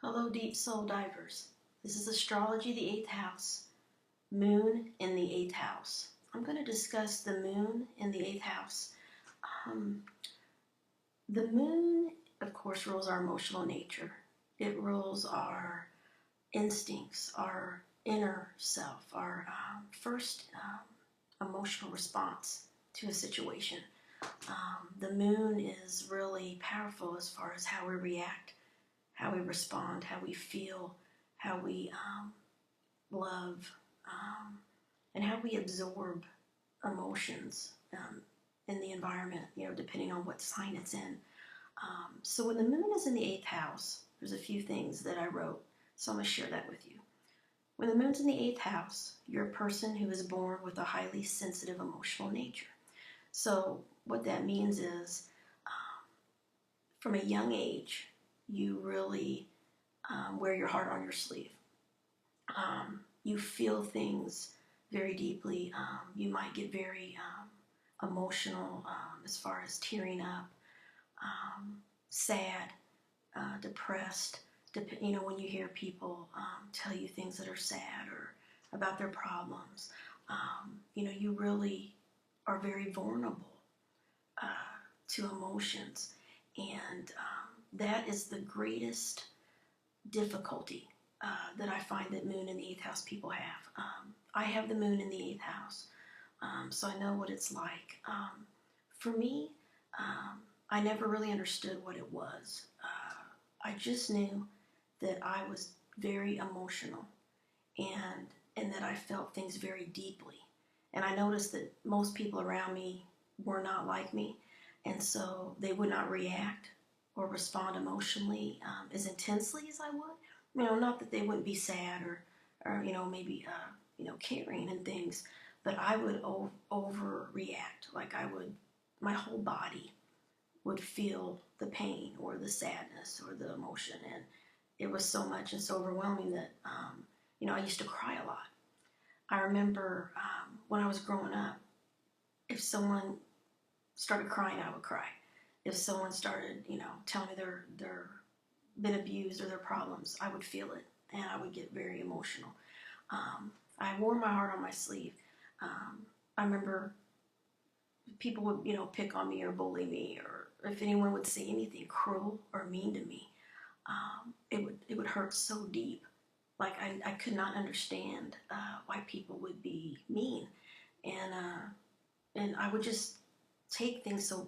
Hello, deep soul divers. This is astrology, the eighth house, moon in the eighth house. I'm going to discuss the moon in the eighth house. Um, the moon, of course, rules our emotional nature, it rules our instincts, our inner self, our first emotional response to a situation. The moon is really powerful as far as how we react, how we respond, how we feel, how we love, and how we absorb emotions in the environment, depending on what sign it's in. So when the moon is in the eighth house, there's a few things that I wrote, so I'm going to share that with you. When the moon's in the eighth house, you're a person who is born with a highly sensitive emotional nature. So what that means is, from a young age, you really wear your heart on your sleeve. You feel things very deeply. You might get very emotional as far as tearing up, sad, depressed. When you hear people tell you things that are sad or about their problems, you really are very vulnerable to emotions. And that is the greatest difficulty that I find that moon in the eighth house people have. I have the moon in the eighth house, so I know what it's like. For me, I never really understood what it was. I just knew that I was very emotional and that I felt things very deeply. And I noticed that most people around me were not like me, and so they would not react or respond emotionally as intensely as I would. Not that they wouldn't be sad or maybe caring and things, but I would overreact. Like my whole body would feel the pain or the sadness or the emotion, and it was so much and so overwhelming that I used to cry a lot. I remember when I was growing up, if someone started crying, I would cry. If someone started, telling me they're been abused or their problems, I would feel it and I would get very emotional. I wore my heart on my sleeve. I remember people would, pick on me or bully me, or if anyone would say anything cruel or mean to me, it would hurt so deep. Like I could not understand why people would be mean, and I would just take things so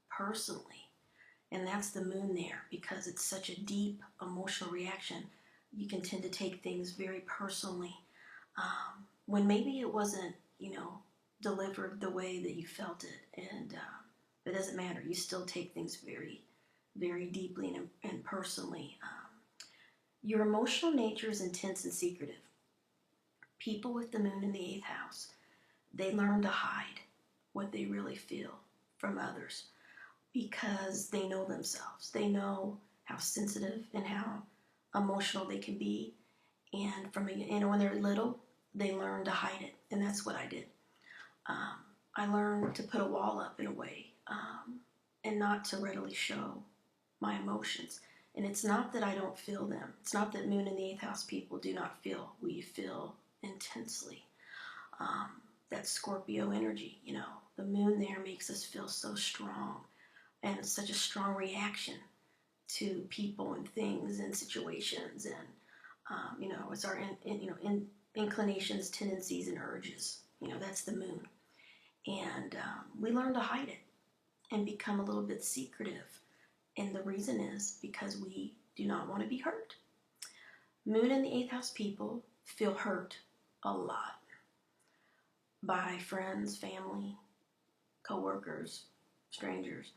personally. And that's the moon there, because it's such a deep emotional reaction. You can tend to take things very personally when maybe it wasn't, delivered the way that you felt it. And it doesn't matter. You still take things very, very deeply and personally. Your emotional nature is intense and secretive. People with the moon in the eighth house, they learn to hide what they really feel from others, because they know themselves. They know how sensitive and how emotional they can be. And when they're little, they learn to hide it. And that's what I did. I learned to put a wall up in a way, and not to readily show my emotions. And it's not that I don't feel them. It's not that moon in the eighth house people do not feel. We feel intensely. That Scorpio energy, the moon there makes us feel so strong, and it's such a strong reaction to people and things and situations, and it's our inclinations, tendencies, and urges. That's the moon, and we learn to hide it and become a little bit secretive, and the reason is because we do not want to be hurt. Moon in the eighth house people feel hurt a lot by friends, family, co-workers, strangers.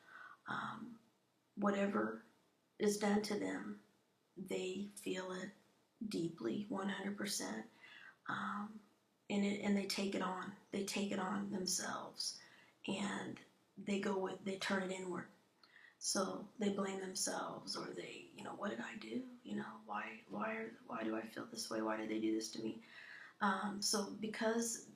Whatever is done to them, they feel it deeply, 100%, and they take it on. They take it on themselves, and they turn it inward. So they blame themselves, or they, what did I do? Why do I feel this way? Why did they do this to me? So because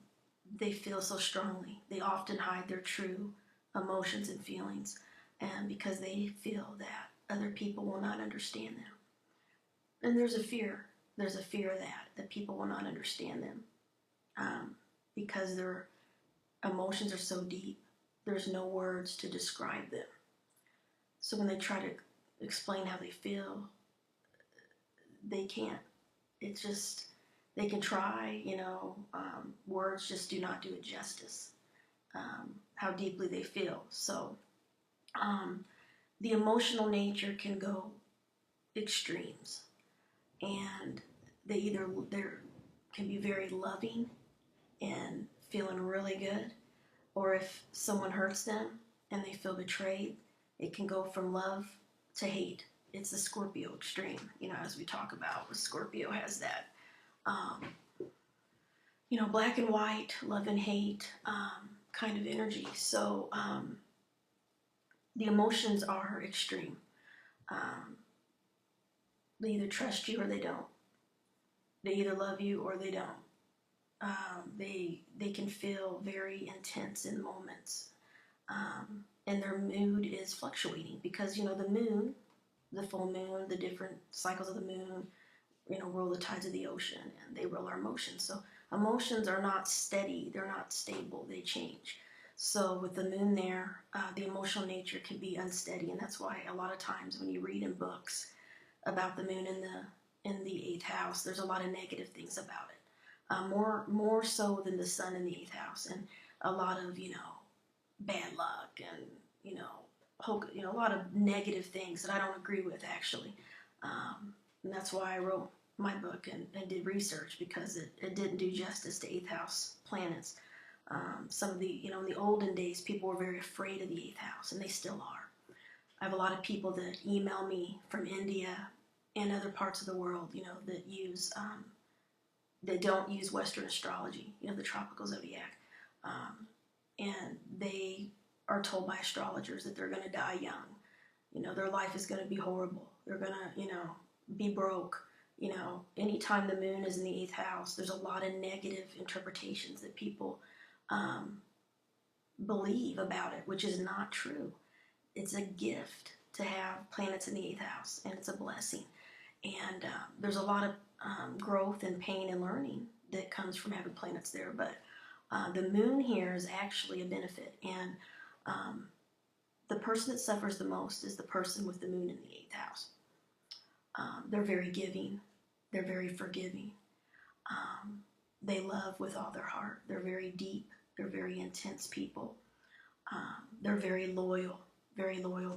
they feel so strongly, they often hide their true emotions and feelings, and because they feel that other people will not understand them. And there's a fear. There's a fear of that people will not understand them, because their emotions are so deep. There's no words to describe them. So when they try to explain how they feel, they can't. It's just, they can try, words just do not do it justice, how deeply they feel. So the emotional nature can go extremes, and they can be very loving and feeling really good, or if someone hurts them and they feel betrayed, it can go from love to hate. It's the Scorpio extreme, as we talk about. Scorpio has that, black and white, love and hate kind of energy. So the emotions are extreme. They either trust you or they don't. They either love you or they don't. They can feel very intense in moments, and their mood is fluctuating because the moon, the full moon, the different cycles of the moon, roll the tides of the ocean, and they roll our emotions. So emotions are not steady; they're not stable. They change. So with the moon there, the emotional nature can be unsteady, and that's why a lot of times when you read in books about the moon in the eighth house, there's a lot of negative things about it. More so than the sun in the eighth house, and a lot of bad luck, and a lot of negative things that I don't agree with, actually. And that's why I wrote my book and did research, because it didn't do justice to eighth house planets. Some of the in the olden days, people were very afraid of the eighth house, and they still are. I have a lot of people that email me from India and other parts of the world, that use that don't use Western astrology, the tropical zodiac, and they are told by astrologers that they're going to die young. Their life is going to be horrible. They're going to, be broke. Anytime the moon is in the eighth house, there's a lot of negative interpretations that people believe about it, which is not true. It's a gift to have planets in the eighth house, and it's a blessing. And there's a lot of growth and pain and learning that comes from having planets there. But the moon here is actually a benefit. And the person that suffers the most is the person with the moon in the eighth house. They're very giving. They're very forgiving. They love with all their heart. They're very deep. They're very intense people. They're very loyal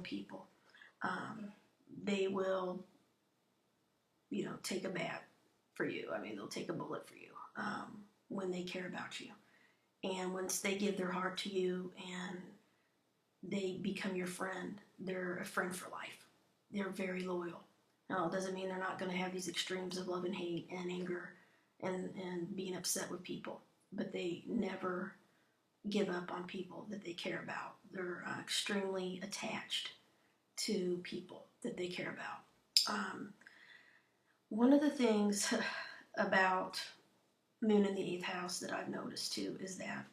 people. They will, take a bat for you. I mean, they'll take a bullet for you when they care about you. And once they give their heart to you and they become your friend, they're a friend for life. They're very loyal. Now, it doesn't mean they're not going to have these extremes of love and hate and anger and being upset with people, but they never give up on people that they care about. They're extremely attached to people that they care about. One of the things about moon in the eighth house that I've noticed too is that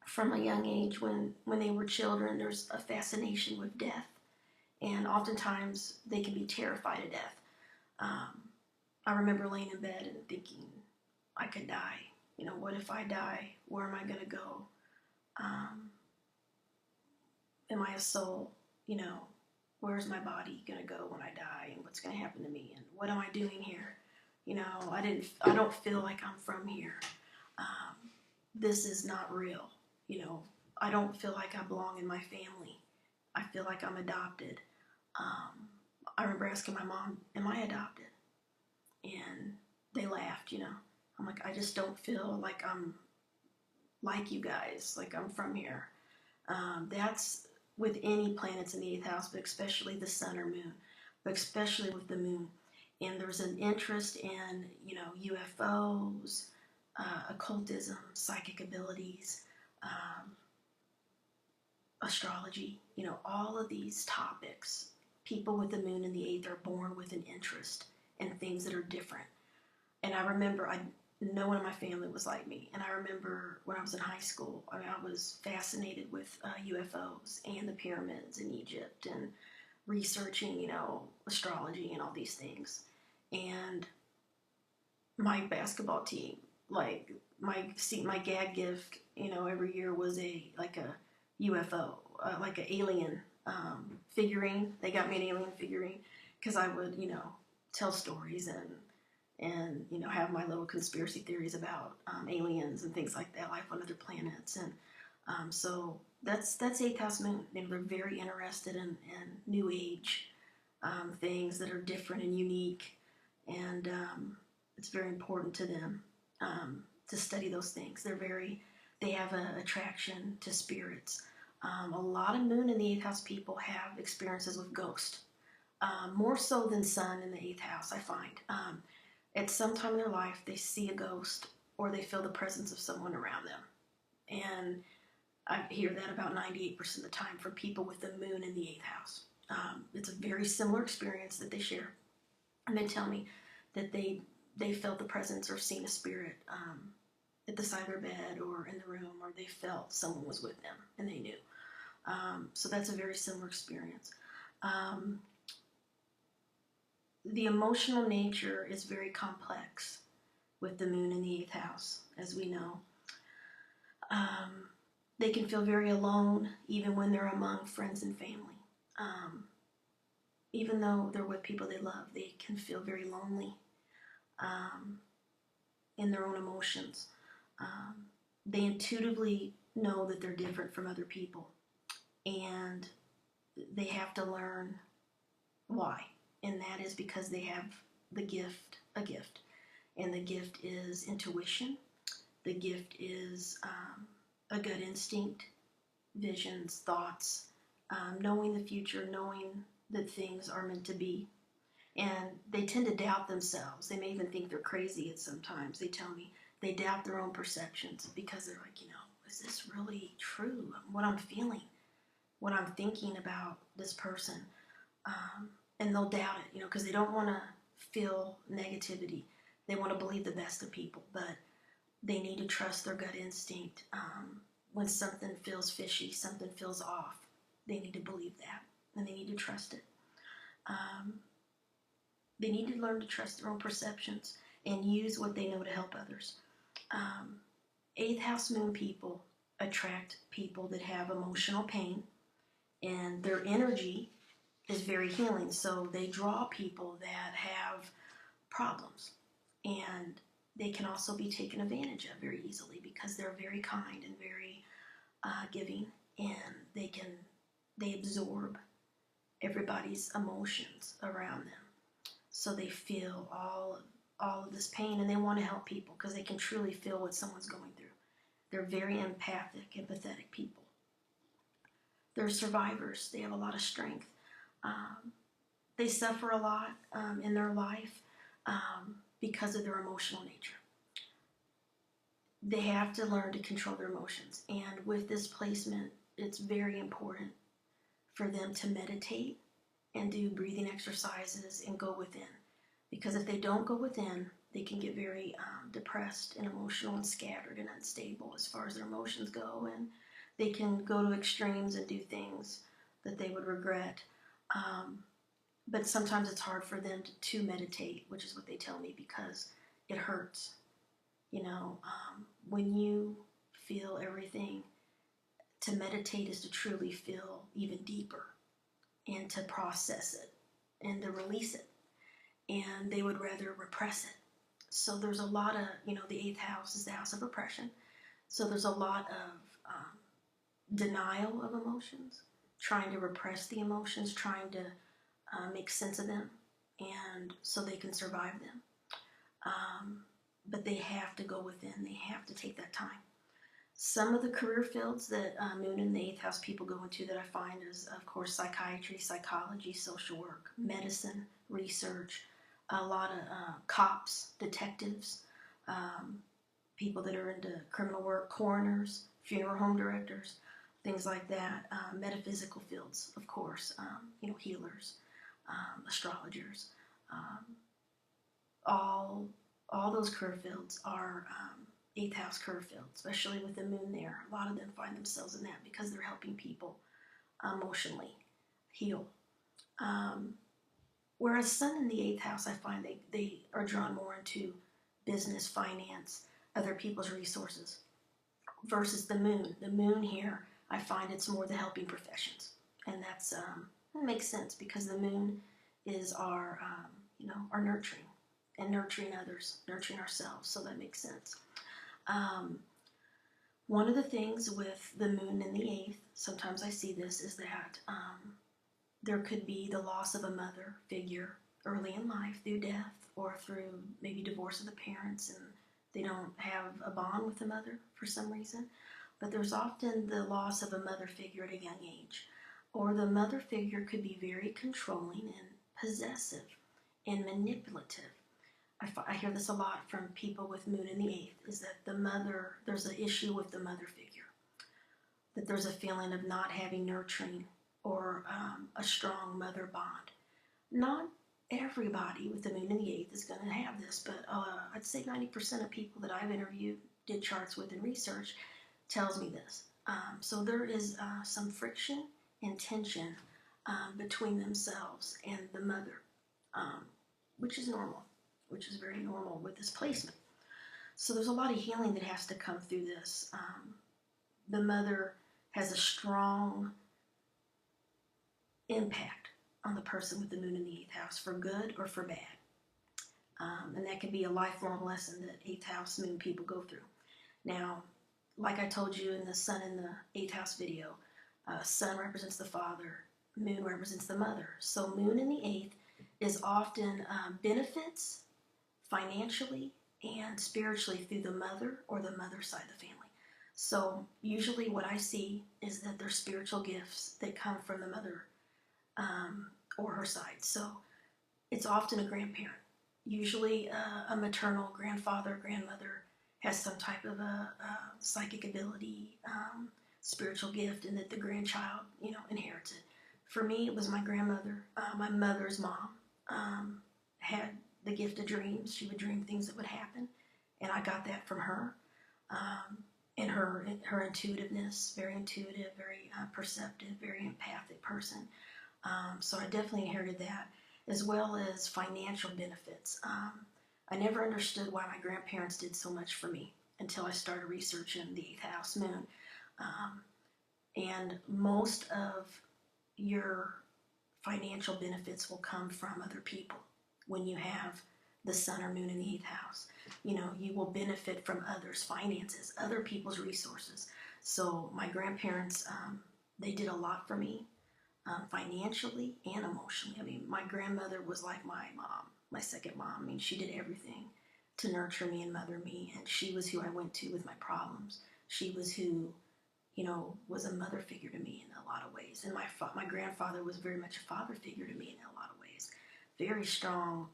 from a young age, when they were children, there's a fascination with death, and oftentimes they can be terrified of death. I remember laying in bed and thinking, I could die. What if I die? Where am I going to go? Am I a soul? Where's my body going to go when I die? And what's going to happen to me? And what am I doing here? I don't feel like I'm from here. This is not real. I don't feel like I belong in my family. I feel like I'm adopted. I remember asking my mom, am I adopted? And they laughed, I'm like, I just don't feel like I'm like you guys, like I'm from here. That's with any planets in the eighth house, but especially the sun or moon, but especially with the moon. And there's an interest in, UFOs, occultism, psychic abilities, astrology, all of these topics. People with the moon in the eighth are born with an interest in things that are different. And I remember, no one in my family was like me. And I remember when I was in high school, I was fascinated with UFOs and the pyramids in Egypt and researching, astrology and all these things. And my basketball team, like my gag gift, every year was a UFO, like an alien figurine. They got me an alien figurine because I would, tell stories and have my little conspiracy theories about aliens and things like that, life on other planets, and so that's Eighth House Moon. They're very interested in New Age things that are different and unique, and it's very important to them to study those things. They have an attraction to spirits. A lot of Moon in the Eighth House people have experiences with ghosts, more so than Sun in the Eighth House. I find at some time in their life they see a ghost or they feel the presence of someone around them, and I hear that about 98% of the time from people with the Moon in the Eighth House. It's a very similar experience that they share, and they tell me that they felt the presence or seen a spirit at the side of their bed or in the room, or they felt someone was with them and they knew. So that's a very similar experience. The emotional nature is very complex with the Moon in the Eighth House, as we know. They can feel very alone even when they're among friends and family. Even though they're with people they love, they can feel very lonely in their own emotions. They intuitively know that they're different from other people, and they have to learn why. And that is because they have a gift, and the gift is intuition. The gift is a gut instinct, visions, thoughts, knowing the future, knowing that things are meant to be. And they tend to doubt themselves. They may even think they're crazy at sometimes. They tell me they doubt their own perceptions because they're like, is this really true? What I'm feeling, what I'm thinking about this person. And they'll doubt it, because they don't want to feel negativity. They want to believe the best of people, but they need to trust their gut instinct. When something feels fishy, something feels off, they need to believe that, and they need to trust it. They need to learn to trust their own perceptions and use what they know to help others. Eighth House Moon people attract people that have emotional pain, and their energy is very healing. So they draw people that have problems, and they can also be taken advantage of very easily because they're very kind and very giving, and they absorb everybody's emotions around them. So they feel all of this pain, and they want to help people because they can truly feel what someone's going through. They're very empathic, empathetic people. They're survivors. They have a lot of strength. They suffer a lot in their life because of their emotional nature. They have to learn to control their emotions. And with this placement, it's very important for them to meditate and do breathing exercises and go within. Because if they don't go within, they can get very depressed and emotional and scattered and unstable as far as their emotions go. And they can go to extremes and do things that they would regret. But sometimes it's hard for them to meditate, which is what they tell me, because it hurts. When you feel everything, to meditate is to truly feel even deeper and to process it and to release it. And they would rather repress it. So there's a lot of, the eighth house is the house of repression. So there's a lot of denial of emotions, trying to repress the emotions, trying to make sense of them, and so they can survive them. But they have to go within. They have to take that time. Some of the career fields that Moon and the eighth house people go into that I find is, of course, psychiatry, psychology, social work, medicine, research, a lot of cops, detectives, people that are into criminal work, coroners, funeral home directors, things like that. Metaphysical fields, of course, healers, astrologers. All those career fields are eighth house career fields, especially with the moon there. A lot of them find themselves in that because they're helping people emotionally heal. Whereas Sun in the 8th house, I find they are drawn more into business, finance, other people's resources, versus the Moon. The Moon here, I find it's more the helping professions. And that makes sense because the Moon is our, our nurturing and nurturing others, nurturing ourselves. So that makes sense. One of the things with the Moon in the 8th, sometimes I see this, is that there could be the loss of a mother figure early in life through death or through maybe divorce of the parents and they don't have a bond with the mother for some reason. But there's often the loss of a mother figure at a young age. Or the mother figure could be very controlling and possessive and manipulative. I hear this a lot from people with Moon in the 8th, is that there's an issue with the mother figure. That there's a feeling of not having nurturing or a strong mother bond. Not everybody with the Moon in the 8th is going to have this, but I'd say 90% of people that I've interviewed, did charts with and research, tells me this. So there is some friction and tension between themselves and the mother, which is normal, which is very normal with this placement. So there's a lot of healing that has to come through this. The mother has a strong impact on the person with the Moon in the 8th house, for good or for bad. And that can be a lifelong lesson that 8th house Moon people go through. Now, like I told you in the Sun in the 8th house video, Sun represents the father, Moon represents the mother. So Moon in the 8th is often benefits financially and spiritually through the mother or the mother's side of the family. So usually what I see is that there's spiritual gifts that come from the mother or her side. So it's often a grandparent, usually a maternal grandfather, grandmother has some type of a psychic ability, spiritual gift, and that the grandchild, inherits it. For me, it was my grandmother. My mother's mom had the gift of dreams. She would dream things that would happen, and I got that from her. And her intuitiveness, very intuitive, very perceptive, very empathic person. So I definitely inherited that, as well as financial benefits. I never understood why my grandparents did so much for me until I started researching the 8th house Moon. And most of your financial benefits will come from other people when you have the Sun or Moon in the 8th house. You will benefit from others' finances, other people's resources. So my grandparents, they did a lot for me. Financially and emotionally. I mean, my grandmother was like my mom, my second mom. I mean, she did everything to nurture me and mother me, and she was who I went to with my problems. She was who, was a mother figure to me in a lot of ways. And my grandfather was very much a father figure to me in a lot of ways. Very strong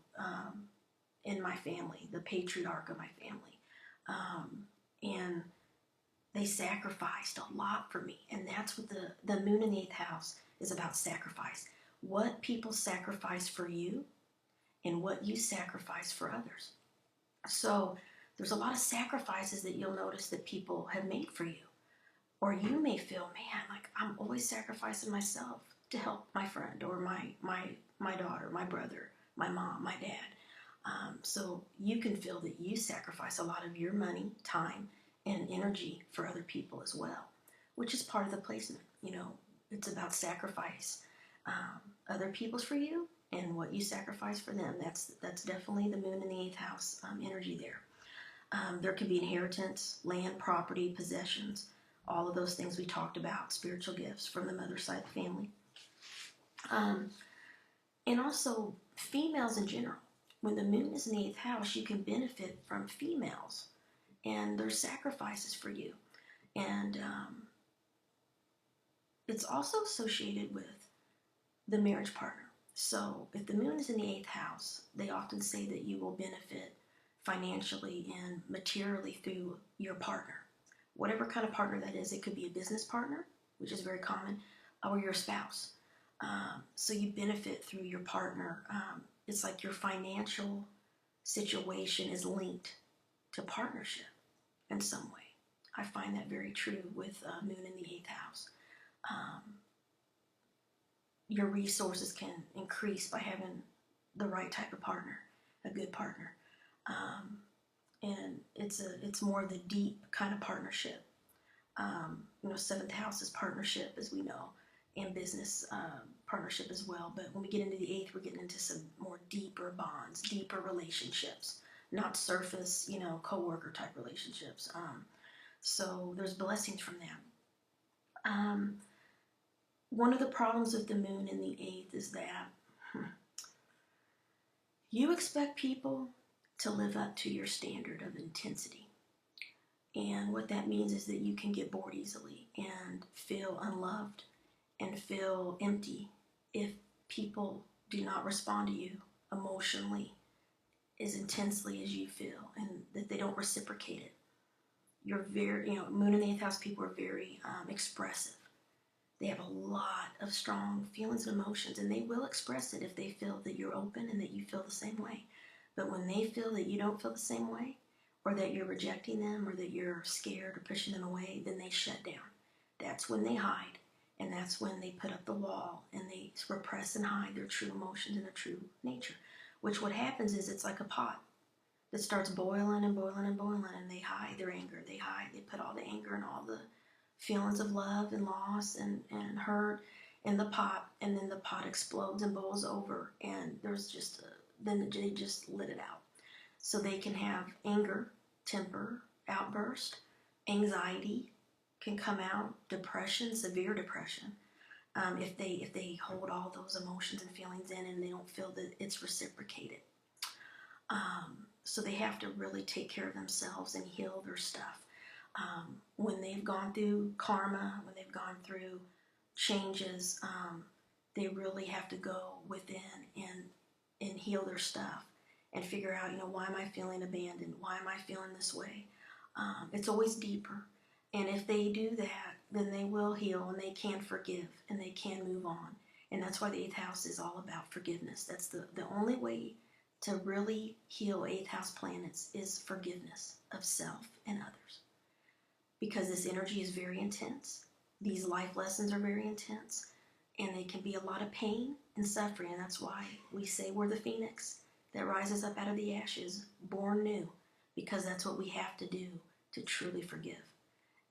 in my family, the patriarch of my family. And they sacrificed a lot for me. And that's what the Moon in the 8th house is about, sacrifice. What people sacrifice for you and what you sacrifice for others. So there's a lot of sacrifices that you'll notice that people have made for you. Or you may feel, man, like I'm always sacrificing myself to help my friend or my daughter, my brother, my mom, my dad. So you can feel that you sacrifice a lot of your money, time, and energy for other people as well, which is part of the placement. It's about sacrifice. Other people's for you and what you sacrifice for them. That's definitely the Moon in the 8th house energy there. There can be inheritance, land, property, possessions, all of those things we talked about, spiritual gifts from the mother's side of the family. And also females in general. When the Moon is in the 8th house, you can benefit from females and their sacrifices for you. And it's also associated with the marriage partner. So if the Moon is in the 8th house, they often say that you will benefit financially and materially through your partner. Whatever kind of partner that is, it could be a business partner, which is very common, or your spouse. So you benefit through your partner. It's like your financial situation is linked to partnership in some way. I find that very true with Moon in the 8th house. Your resources can increase by having the right type of partner, a good partner. And it's more the deep kind of partnership. Seventh house is partnership, as we know, and business partnership as well. But when we get into the eighth, we're getting into some more deeper bonds, deeper relationships, not surface, co-worker type relationships. So there's blessings from that. One of the problems with the moon in the eighth is that you expect people to live up to your standard of intensity. And what that means is that you can get bored easily and feel unloved and feel empty if people do not respond to you emotionally as intensely as you feel, and that they don't reciprocate it. You're very, moon in the eighth house people are very expressive. They have a lot of strong feelings and emotions, and they will express it if they feel that you're open and that you feel the same way. But when they feel that you don't feel the same way, or that you're rejecting them, or that you're scared or pushing them away, then they shut down. That's when they hide, and that's when they put up the wall, and they repress and hide their true emotions and their true nature. Which what happens is it's like a pot that starts boiling and boiling and boiling, and they hide their anger. They put all the anger and all the feelings of love and loss and hurt in the pot, and then the pot explodes and boils over, and then they just let it out. So they can have anger, temper, outburst, anxiety can come out, depression, severe depression, if they hold all those emotions and feelings in and they don't feel that it's reciprocated. So they have to really take care of themselves and heal their stuff. When they've gone through karma, when they've gone through changes, they really have to go within and heal their stuff and figure out, why am I feeling abandoned? Why am I feeling this way? It's always deeper. And if they do that, then they will heal and they can forgive and they can move on. And that's why the eighth house is all about forgiveness. That's the only way to really heal eighth house planets is forgiveness of self and others. Because this energy is very intense. These life lessons are very intense. And they can be a lot of pain and suffering. And that's why we say we're the phoenix that rises up out of the ashes, born new. Because that's what we have to do to truly forgive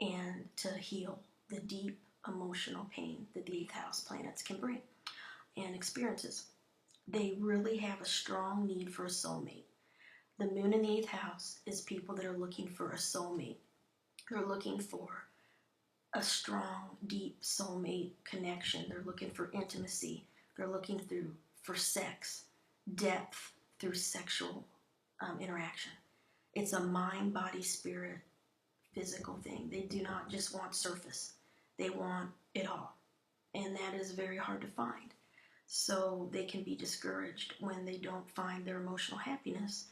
and to heal the deep emotional pain that the eighth house planets can bring and experiences. They really have a strong need for a soulmate. The moon in the eighth house is people that are looking for a soulmate. They're looking for a strong, deep soulmate connection. They're looking for intimacy. They're looking for sex, depth through sexual interaction. It's a mind, body, spirit, physical thing. They do not just want surface. They want it all. And that is very hard to find. So they can be discouraged when they don't find their emotional happiness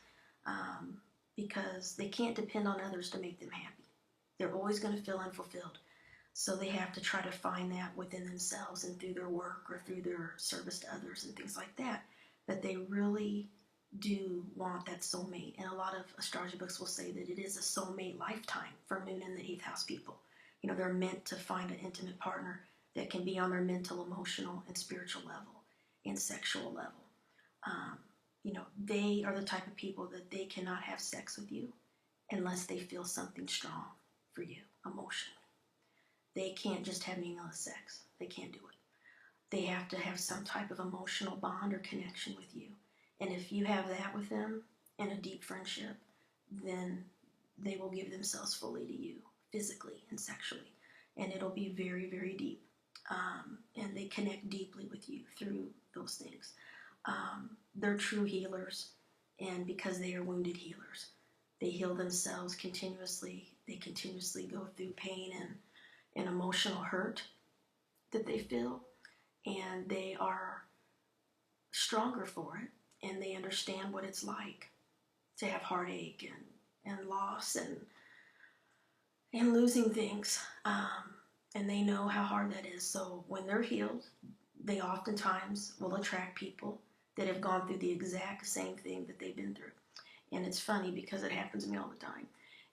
because they can't depend on others to make them happy. They're always going to feel unfulfilled. So they have to try to find that within themselves and through their work or through their service to others and things like that, that they really do want that soulmate. And a lot of astrology books will say that it is a soulmate lifetime for moon in the eighth house people. They're meant to find an intimate partner that can be on their mental, emotional, and spiritual level and sexual level. They are the type of people that they cannot have sex with you unless they feel something strong for you emotionally. They can't just have meaningless sex. They can't do it. They have to have some type of emotional bond or connection with you. And if you have that with them in a deep friendship, then they will give themselves fully to you, physically and sexually. And it'll be very, very deep. And they connect deeply with you through those things. They're true healers, and because they are wounded healers, they heal themselves continuously. They continuously go through pain and emotional hurt that they feel, and they are stronger for it, and they understand what it's like to have heartache and loss and losing things, and they know how hard that is. So when they're healed, they oftentimes will attract people that have gone through the exact same thing that they've been through. And it's funny because it happens to me all the time.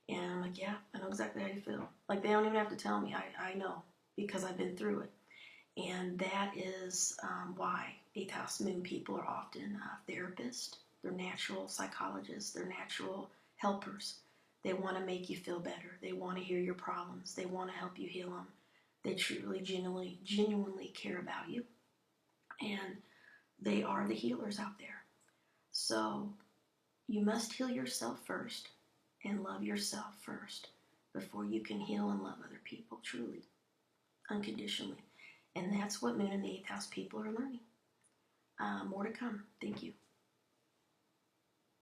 And I'm like, yeah, I know exactly how you feel. Like, they don't even have to tell me. I know because I've been through it. And that is why 8th house moon people are often therapists. They're natural psychologists. They're natural helpers. They want to make you feel better. They want to hear your problems. They want to help you heal them. They truly, genuinely care about you. And they are the healers out there. So you must heal yourself first and love yourself first before you can heal and love other people truly, unconditionally. And that's what Moon in the 8th house people are learning. More to come. Thank you.